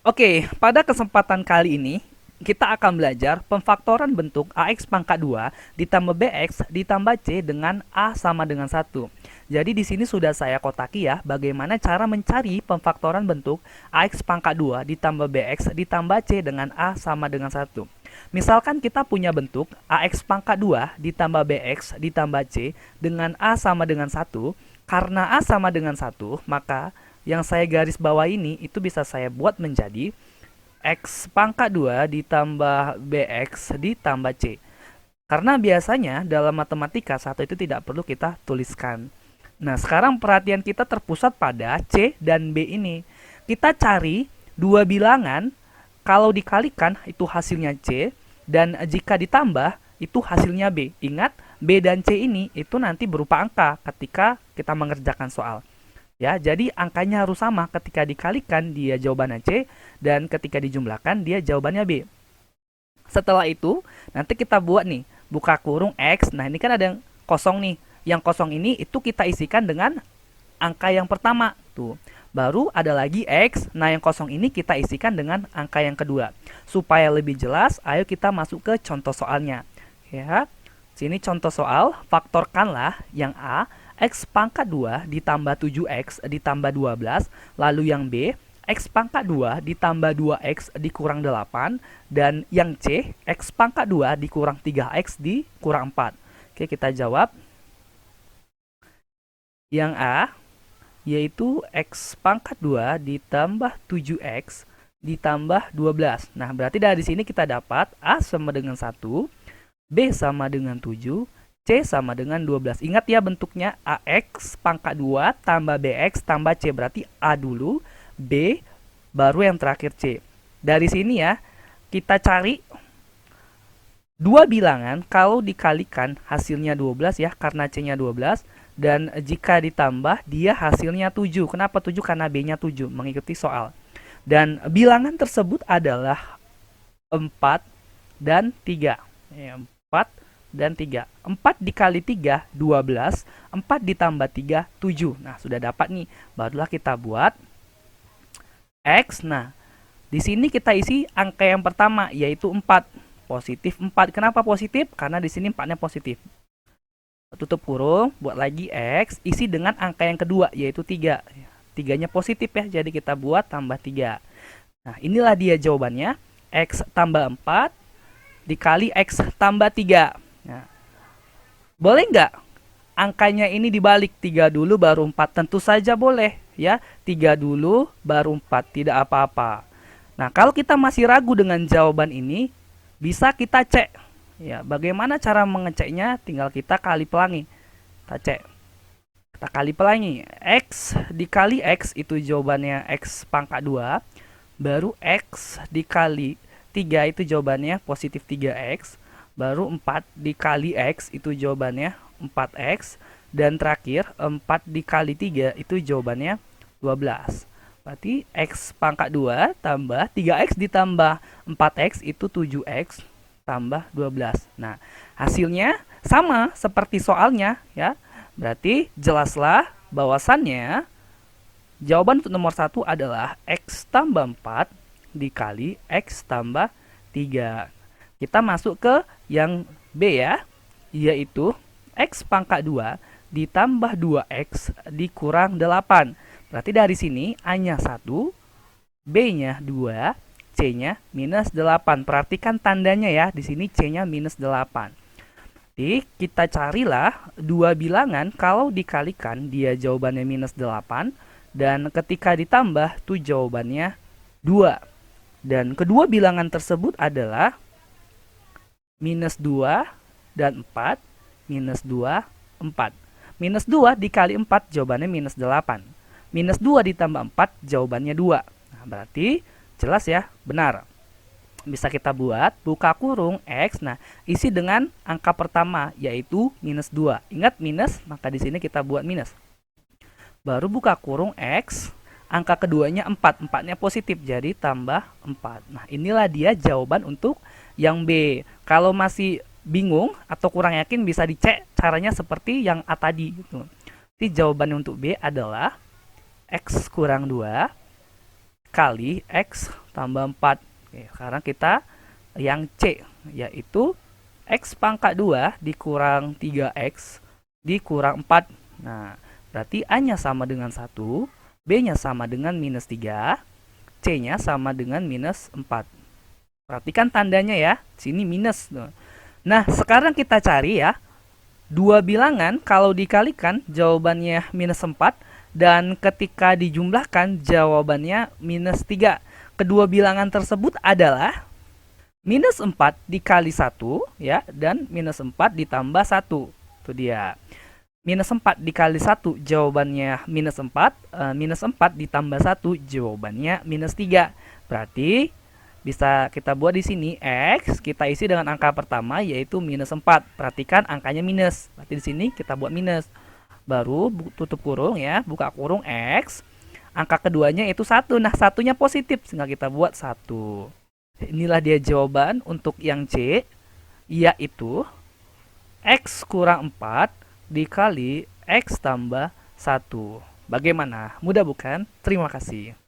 Oke, pada kesempatan kali ini kita akan belajar pemfaktoran bentuk AX pangkat 2 ditambah BX ditambah C dengan A sama dengan 1. Jadi di sini sudah saya kotaki ya bagaimana cara mencari pemfaktoran bentuk AX pangkat 2 ditambah BX ditambah C dengan A sama dengan 1. Misalkan kita punya bentuk AX pangkat 2 ditambah BX ditambah C dengan A sama dengan 1. Karena A sama dengan 1, maka yang saya garis bawah ini itu bisa saya buat menjadi X pangkat 2 ditambah BX ditambah C. Karena biasanya dalam matematika satu itu tidak perlu kita tuliskan. Nah, sekarang perhatian kita terpusat pada C dan B ini. Kita cari dua bilangan, kalau dikalikan itu hasilnya C, dan jika ditambah itu hasilnya B. Ingat, B dan C ini itu nanti berupa angka ketika kita mengerjakan soal. Ya, jadi angkanya harus sama. Ketika dikalikan dia jawabannya C dan ketika dijumlahkan dia jawabannya B. Setelah itu, nanti kita buat nih, buka kurung X. Nah, ini kan ada yang kosong nih. Yang kosong ini itu kita isikan dengan angka yang pertama. Tuh. Baru ada lagi X. Nah, yang kosong ini kita isikan dengan angka yang kedua. Supaya lebih jelas, ayo kita masuk ke contoh soalnya. Ya. Sini contoh soal, faktorkanlah yang A, X pangkat 2 ditambah 7X ditambah 12, lalu yang B, X pangkat 2 ditambah 2X dikurang 8, dan yang C, X pangkat 2 dikurang 3X dikurang 4. Oke, kita jawab. Yang A, yaitu X pangkat 2 ditambah 7X ditambah 12. Nah, berarti dari sini kita dapat A sama dengan 1, B sama dengan 7, C sama dengan 12. Ingat ya bentuknya AX pangkat 2 tambah BX tambah C. Berarti A dulu, B, baru yang terakhir C. Dari sini ya, kita cari dua bilangan. Kalau dikalikan hasilnya 12 ya, karena C-nya 12. Dan jika ditambah, dia hasilnya 7. Kenapa 7? Karena B-nya 7, mengikuti soal. Dan bilangan tersebut adalah 4 dan 3. 4 dan 3. 4 dikali 3, 12. 4 ditambah 3, 7. Nah, sudah dapat nih. Barulah kita buat X. Nah, di sini kita isi angka yang pertama, yaitu 4. Positif 4. Kenapa positif? Karena di sini 4-nya positif. Tutup kurung, buat lagi X. Isi dengan angka yang kedua, yaitu 3. 3-nya positif ya, jadi kita buat tambah 3. Nah, inilah dia jawabannya. X tambah 4 dikali X tambah 3. Nah, boleh nggak angkanya ini dibalik? 3 dulu baru 4. Tentu saja boleh ya. 3 dulu baru 4. Tidak apa-apa. Nah, kalau kita masih ragu dengan jawaban ini, bisa kita cek. Ya, bagaimana cara mengeceknya? Tinggal kita kali pelangi. Kita cek. Kita kali pelangi. X dikali X itu jawabannya X pangkat 2. Baru X dikali 3 itu jawabannya positif 3X. Baru 4 dikali X itu jawabannya 4X. Dan terakhir 4 dikali 3 itu jawabannya 12. Berarti X pangkat 2 tambah 3X ditambah 4X itu 7X tambah 12. Nah, hasilnya sama seperti soalnya ya. Berarti jelaslah bahwasannya jawaban untuk nomor 1 adalah X tambah 4 dikali X tambah 3. Kita masuk ke yang B ya, yaitu X pangkat 2 ditambah 2X dikurang 8. Berarti dari sini A-nya 1, B-nya 2, C-nya minus 8. Perhatikan tandanya ya, di sini C-nya minus 8. Jadi kita carilah dua bilangan, kalau dikalikan dia jawabannya minus 8. Dan ketika ditambah tuh jawabannya 2. Dan kedua bilangan tersebut adalah minus 2 dan 4. Minus 2, 4. Minus 2 dikali 4 jawabannya minus 8. Minus 2 ditambah 4 jawabannya 2. Nah, berarti jelas ya, benar. Bisa kita buat, buka kurung X. Nah, isi dengan angka pertama yaitu minus 2. Ingat minus, maka di sini kita buat minus. Baru buka kurung X, angka keduanya 4. 4-nya positif, jadi tambah 4. Nah, inilah dia jawaban untuk yang B. Kalau masih bingung atau kurang yakin, bisa dicek caranya seperti yang A tadi. Jadi jawabannya untuk B adalah X kurang 2 kali X tambah 4. Oke, sekarang kita yang C, yaitu X pangkat 2 dikurang 3X dikurang 4. Nah, berarti A-nya sama dengan 1, B-nya sama dengan minus 3, C-nya sama dengan minus 4. Perhatikan tandanya ya, sini minus. Nah, sekarang kita cari ya, dua bilangan kalau dikalikan jawabannya minus 4, dan ketika dijumlahkan jawabannya minus 3. Kedua bilangan tersebut adalah minus 4 dikali 1 ya, dan minus 4 ditambah 1. Itu dia. Minus 4 dikali 1 jawabannya minus 4, minus 4 ditambah 1 jawabannya minus 3. Berarti bisa kita buat di sini X kita isi dengan angka pertama yaitu minus 4. Perhatikan angkanya minus. Berarti di sini kita buat minus. Baru tutup kurung ya, buka kurung X. Angka keduanya itu 1. Nah, satunya positif sehingga kita buat 1. Inilah dia jawaban untuk yang C, yaitu X kurang 4 dikali X tambah 1. Bagaimana? Mudah bukan? Terima kasih.